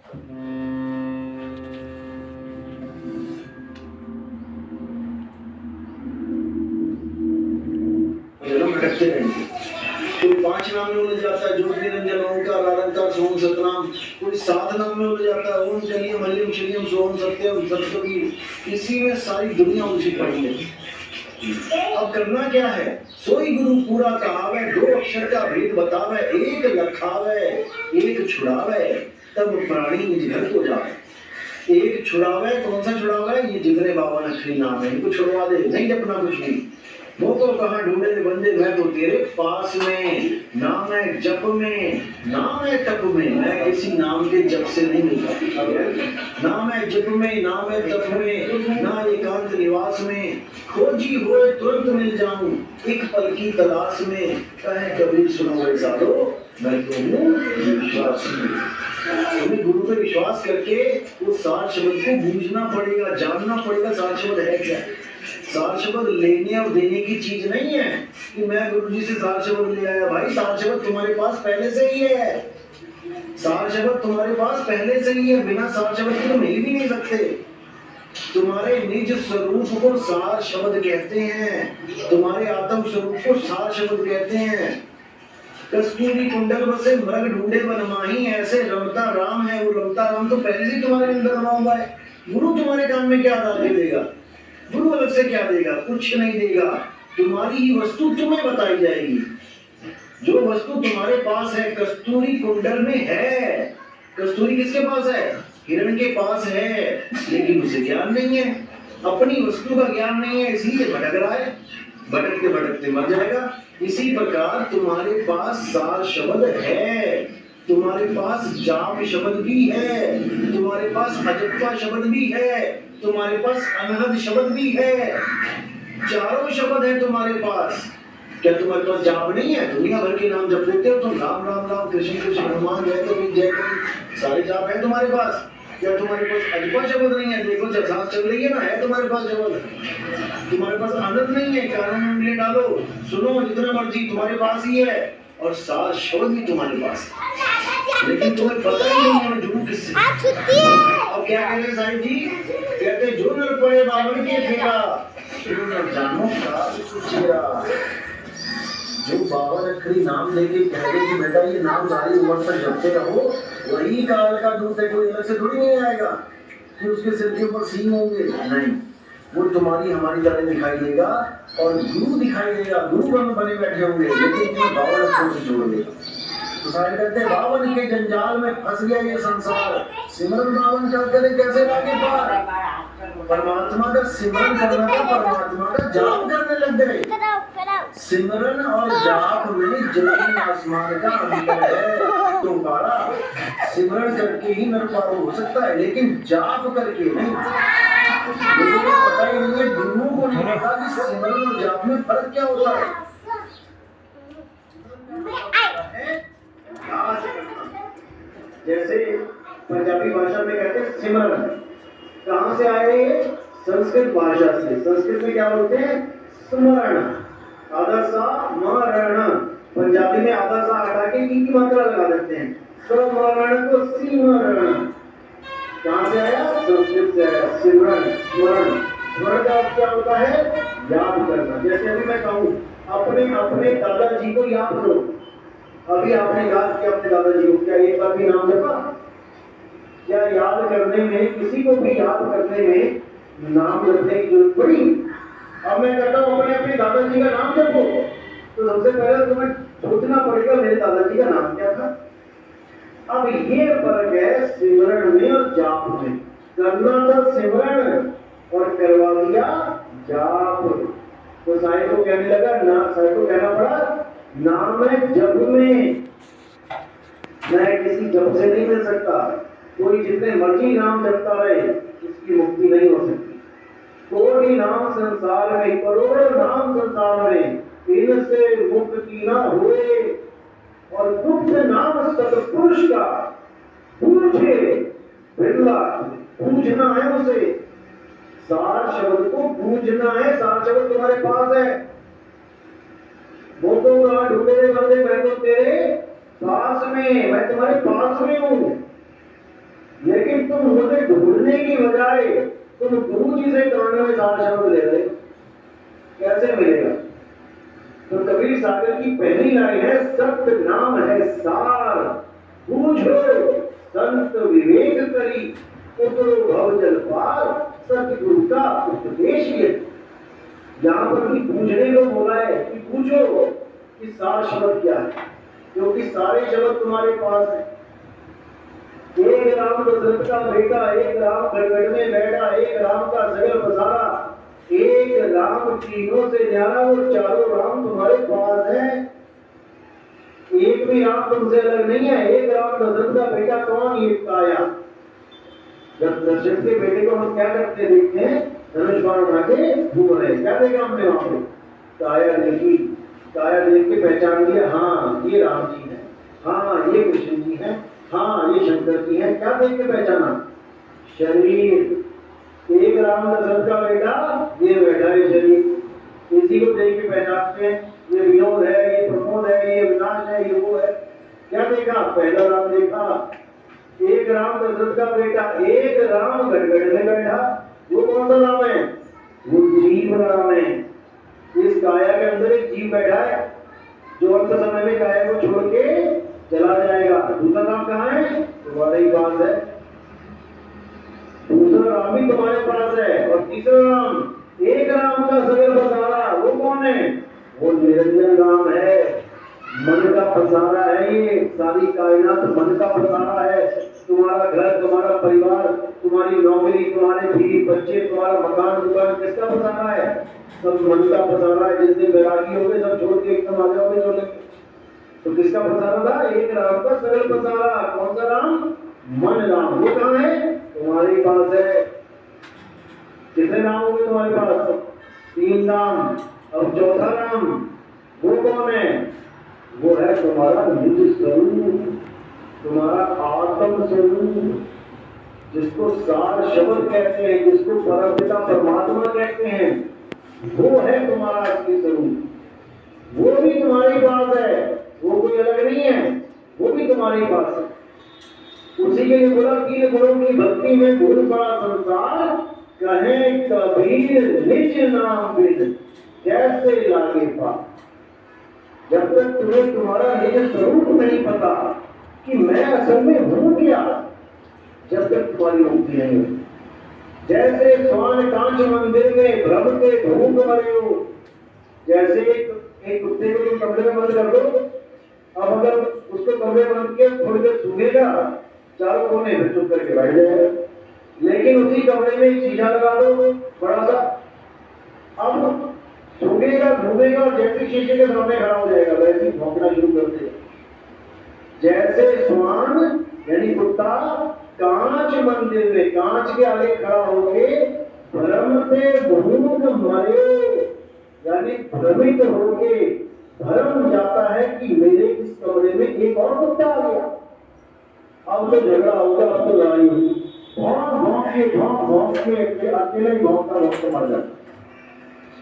जन्म भटकते रहेंगे। कोई 5 नाम में उलझ जाता है, ज्योति निरंजन ओंकार निरंकार सोम सतनाम। कोई 7 नाम में उलझ जाता है, ओम चलियम हलियम शिलियम सोम सत्यम सतकबीर। इसी में सारी दुनिया उलझी पड़ी है। अब करना क्या है? सोई गुरु पूरा कहावे, 2 अक्षर का भेद बतावे, एक लखावे एक छुड़ावे, तब प्राणी निज घर को जावे। एक छुड़ावे, कौन सा छुड़ावे? ये जिगरे बाबा नखरी नाम है, इनको छुड़वा दे, नहीं जपना कुछ नहीं। वो तो कहाँ ढूंढे बंदे, मैं तो तेरे पास में। नाम है जप में, नाम है तप में, मैं किसी नाम के जप से नहीं मिलता। नाम है जप में, नाम है तप में, ना एकांत निवास में। खोजी होए तुरंत मिल जाऊं, एक पल की तलाश में। कहे कबीर सुनो रे साधो, मैं तो हूँ विश्वास में। तुम्हें गुरु पे विश्वास करके वो सार शब्द को बूझना पड़ेगा, जानना पड़ेगा सार शब्द है क्या। सार शब्द लेने और देने की चीज नहीं है कि मैं गुरु जी से सार शब्द ले आया। भाई सार शब्द तुम्हारे पास पहले से ही है। सार शब्द तुम्हारे पास पहले से ही है, बिना सार शब्द के तुम हिल भी नहीं सकते। तुम्हारे निज स्वरूप को सार शब्द कहते हैं, तुम्हारे आत्म स्वरूप को सार शब्द कहते हैं। कस्तूरी कुंडल बसे मृग ढूंढे बनमाही, ऐसे रमता राम है वो रमता राम तो पहले से तुम्हारे अंदर रमा हुआ है। गुरु तुम्हारे काम में क्या डाल के देगा? गुरु अलग से क्या देगा? कुछ नहीं देगा। तुम्हारी ही वस्तु तुम्हें बताई जाएगी। जो वस्तु तुम्हारे पास है कस्तूरी कुंडल में है। कस्तूरी किसके पास है? हिरण के पास है, लेकिन उसे ज्ञान नहीं है, अपनी वस्तु का ज्ञान नहीं है, इसलिए भटक रहा है। भटकते भटकते मर जाएगा। इसी प्रकार तुम्हारे पास सार शब्द है, तुम्हारे पास जाप शब्द भी है, तुम्हारे पास अजप्पा शब्द भी है, तुम्हारे पास अनहद शब्द भी है। चारों शब्द है तुम्हारे पास। क्या तुम्हारे पास जाप नहीं है? दुनिया भर के नाम जप लेते हो तुम, राम राम राम, कृष्ण कृष्ण हनुमान जय कबीर जय कबीर, सारे जाप है तुम्हारे पास। क्या तुम्हारे पास अजपा शब्द नहीं है? देखो जब सांस चल रही है ना, है तुम्हारे पास शब्द। तुम्हारे पास आनंद नहीं है, कानों में उंगली डालो, सुनो जितना मर्जी, तुम्हारे पास ही है। और सार शब्द भी तुम्हारे पास है, लेकिन तुम्हें पता ही नहीं है जुड़ू किससे। अब क्या कह रहे साहिब जी? कहते जो नर पड़े बावन के फेरा, सुनो न जानो का चेहरा। जो बावन अक्षरी नाम लेके कहते कि बेटा ये नाम सारी उम्र तक जपते रहो, वही काल का दूत है, कोई अलग से थोड़ी नहीं आएगा कि उसके सिर के ऊपर सींग होंगे। नहीं, वो तुम्हारी हमारी तरह दिखाई देगा और गुरु दिखाई देगा। गुरु बने बैठे होंगे, लेकिन तुम्हें बावन अक्षरों से जोड़ देगा। तो सारे कहते हैं बावन के जंजाल में फंस गया ये संसार, सिमरन बावन कर करे कैसे लागे पार। परमात्मा का सिमरन करना था, परमात्मा का जाप करने लग गए। सिमरन और जाप में जमीन आसमान का अंतर है। तो बारा सिमरन करके ही नर पार हो सकता है, लेकिन जाप करके नहीं। लोगों को पता ही नहीं है, गुरुओं को नहीं पता कि सिमरन और जाप में फर्क क्या होता है। जैसे पंजाबी भाषा में कहते हैं सिमरन, कहाँ से आए ये? संस्कृत भाषा से। संस्कृत में क्या बोलते हैं? स्मरण। आधा सा मरण, पंजाबी में आधा सा हटा के ई की मात्रा लगा देते हैं। स्मरण को सिमरण। कहाँ से आया? संस्कृत से आया। सिमरन स्मरण। स्मरण का अर्थ क्या होता है? याद करना। जैसे अभी मैं कहूँ अपने अपने दादाजी को याद करो, अभी आपने याद किया अपने दादाजी को, क्या एक बार भी नाम जपा? क्या याद करने में, किसी को भी याद करने में नाम जपने की जरूरत पड़ी? अब मैं कहता हूँ अपने अपने दादाजी का नाम जपो, तो सबसे पहले तुम्हें सोचना पड़ेगा मेरे दादाजी का नाम क्या था। अब ये फर्क है सिमरन में और जाप में। करना था सिमरन और करवा दिया जाप। तो साईं को कहने लगा ना, साईं को कहना पड़ा नाम है जप में, मैं किसी जप से नहीं मिल सकता। कोई जितने मर्जी नाम जपता रहे, उसकी मुक्ति नहीं हो सकती। कोई नाम संसार में, करोड़ों नाम संसार में, इनसे मुक्ति ना हुए। और गुप्त नाम सतपुरुष का पूछे बिरला, पूछना है उसे। सार शब्द को पूछना है, सार शब्द तुम्हारे पास है। वो तो ढूंढे बंदे, मैं तो तेरे पास में, मैं तुम्हारे पास में हूँ। लेकिन तुम मुझे ढूंढने की बजाय तुम गुरु जी से कानों में सार शब्द ले रहे, कैसे मिलेगा? तो कबीर सागर की पहली लाइन है, सत्य नाम है सार, बूझो संत विवेक करी, उतरो भव जल पार, सतगुरु का उपदेश ये। यहाँ पर भी पूछने को बोला है कि पूछो कि सार शब्द क्या है, क्योंकि सारे शब्द तुम्हारे पास है। एक राम दशरथ का बेटा, एक राम गड़गड़ में बैठा, एक राम का सगल पसारा, एक राम तीनों से न्यारा, और चारों राम तुम्हारे पास है। एक भी राम तुमसे अलग नहीं है। एक राम दशरथ का बेटा कौन? ये काया। जब दशरथ के बेटे को हम क्या करते देखते हैं, धनुष बाण उठा के घूम रहे, क्या देखा हमने वहां पे? काया देखी, काया देख के पहचान लिया, हाँ ये राम जी है, हाँ ये कृष्ण जी है, हाँ ये शंकर जी है। क्या देख के पहचाना? शरीर। एक राम दशरथ का बेटा ये बैठा है शरीर, इसी को देख के पहचानते हैं, ये विनोद है, ये प्रमोद है, ये विनाश है, ये वो है। क्या देखा? पहला राम देखा। एक राम दशरथ का बेटा, एक राम गड़गड़ में बैठा, वो कौन सा राम है? वो जीव राम है। इस काया के अंदर एक जीव बैठा है जो अंत समय में काया को छोड़ के चला जाएगा। दूसरा राम कहाँ है? तुम्हारे ही पास है। दूसरा राम भी तुम्हारे पास है। और तीसरा राम, एक राम का सगल पसारा, वो कौन है? वो निरंजन राम है, मन का पसारा है। ये सारी कायनात मन का पसारा है। तुम्हारा घर, तुम्हारा परिवार, तुम्हारी नौकरी, तुम्हारे बीवी बच्चे, तुम्हारा मकान दुकान, किसका पसारा है? सब मन का पसारा है। जिस दिन बैरागी हो गए, सब छोड़ के एकदम आ जाओगे चले। तो किसका पसारा था? एक राम का सगल पसारा। कौन सा राम? मन राम। वो कहाँ है? तुम्हारे पास है। कितने नाम हो गए तुम्हारे पास? 3 नाम। अब चौथा नाम वो कौन है? वो है तुम्हारा निज स्वरूप, तुम्हारा आत्म स्वरूप, जिसको सार शब्द कहते हैं, जिसको परमपिता परमात्मा कहते हैं, वो है तुम्हारा असली स्वरूप। वो भी तुम्हारे पास है, वो कोई अलग नहीं है, वो भी तुम्हारे पास है। उसी के लिए बोला कि गुरु की भक्ति में भूल पड़ा संसार, कहे कबीर निज नाम बिन कैसे लागे पार। जब तक तुम्हें तुम्हारा निज स्वरूप नहीं पता कि मैं असल में हूं क्या, जब तक तुम्हारी मुक्ति नहीं हुई। जैसे स्वान कांच मंदिर में भ्रम के धूप मरे हो, जैसे एक कुत्ते को तुम कमरे में बंद कर दो, अब अगर उसको कमरे में बंद किया थोड़ी देर सूंघेगा, चारों कोने में चुप करके बैठ जाएगा। लेकिन उसी कमरे में एक शीशा लगा दो बड़ा सा, अब सूंघेगा घूमेगा, जैसे शीशे के सामने खड़ा हो जाएगा वैसे ही भौंकना शुरू कर देगा। जैसे स्वान यानी कुत्ता कांच मंदिर में कांच के आगे खड़ा होके भ्रम से भूत मरे, यानी भ्रमित होके भ्रम जाता है कि मेरे इस कमरे में एक और कुत्ता आ गया, अब तो झगड़ा होगा, अब तो लड़ाई होगी। भौंक के अकेले ही भौंकता मर जाता।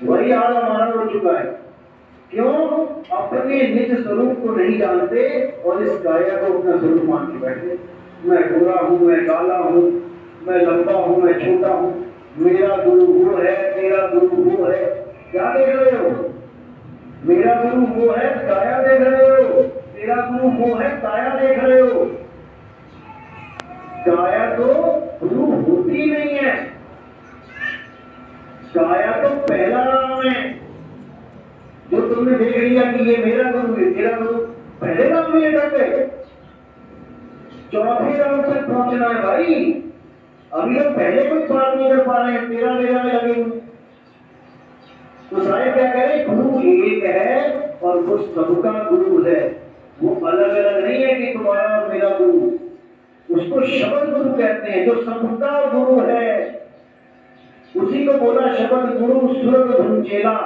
वही हाल हमारा हो चुका है। क्यों? अपने निज स्वरूप को नहीं जानते और इस काया को अपना स्वरूप मान के बैठे। मैं गोरा हूँ, मैं काला हूँ, मैं लंबा हूँ, मैं छोटा हूँ, मेरा गुरु वो है, तेरा गुरु वो है। क्या देख रहे हो? मेरा गुरु वो है, काया देख रहे हो। तेरा गुरु वो है, काया देख रहे हो। काया तो गुरु होती नहीं है। काया तो पहला नाम है जो तुमने देख लिया कि ये मेरा गुरु है, तेरा गुरु। पहले नाम में अटक गए, चौथे नाम तक पहुंचना है भाई। अभी तो पहले कोई बात नहीं कर पा रहे हैं, तेरा मेरा में लगे हुए। तो सारे क्या कह रहे? गुरु एक है और वो सबका गुरु है। वो अलग अलग नहीं है कि तुम्हारा और मेरा गुरु। उसको शब्द गुरु कहते हैं, जो सबका गुरु है। उसी को बोला शब्द गुरु सुरग धुंचेला,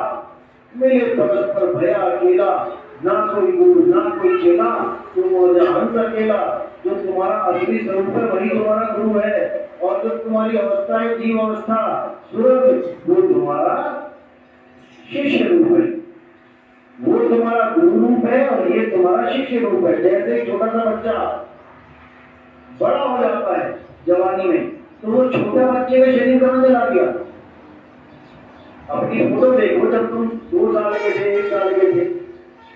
मेरे परस्पर भया अकेला, ना कोई गुरु ना कोई चेला, तुम और हंस अकेला। जो तुम्हारा असली स्वरूप है वही तुम्हारा गुरु है, और जो तुम्हारी अवस्था है जीव अवस्था सुरग, वो तुम्हारा शिष्य रूप है। वो तुम्हारा गुरु रूप है और ये तुम्हारा शिष्य रूप है। जैसे छोटा सा बच्चा बड़ा हो जाता है जवानी में, तो वो छोटा बच्चे का शरीर कहाँ चला गया? अपनी फोटो देखो जब तुम 2 साल के थे, 1 साल के थे,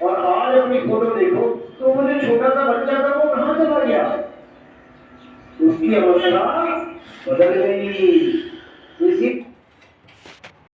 और आज अपनी फोटो देखो तो वो जो छोटा सा बच्चा था वो कहाँ चला गया? उसकी अवस्था बदल गई। इसी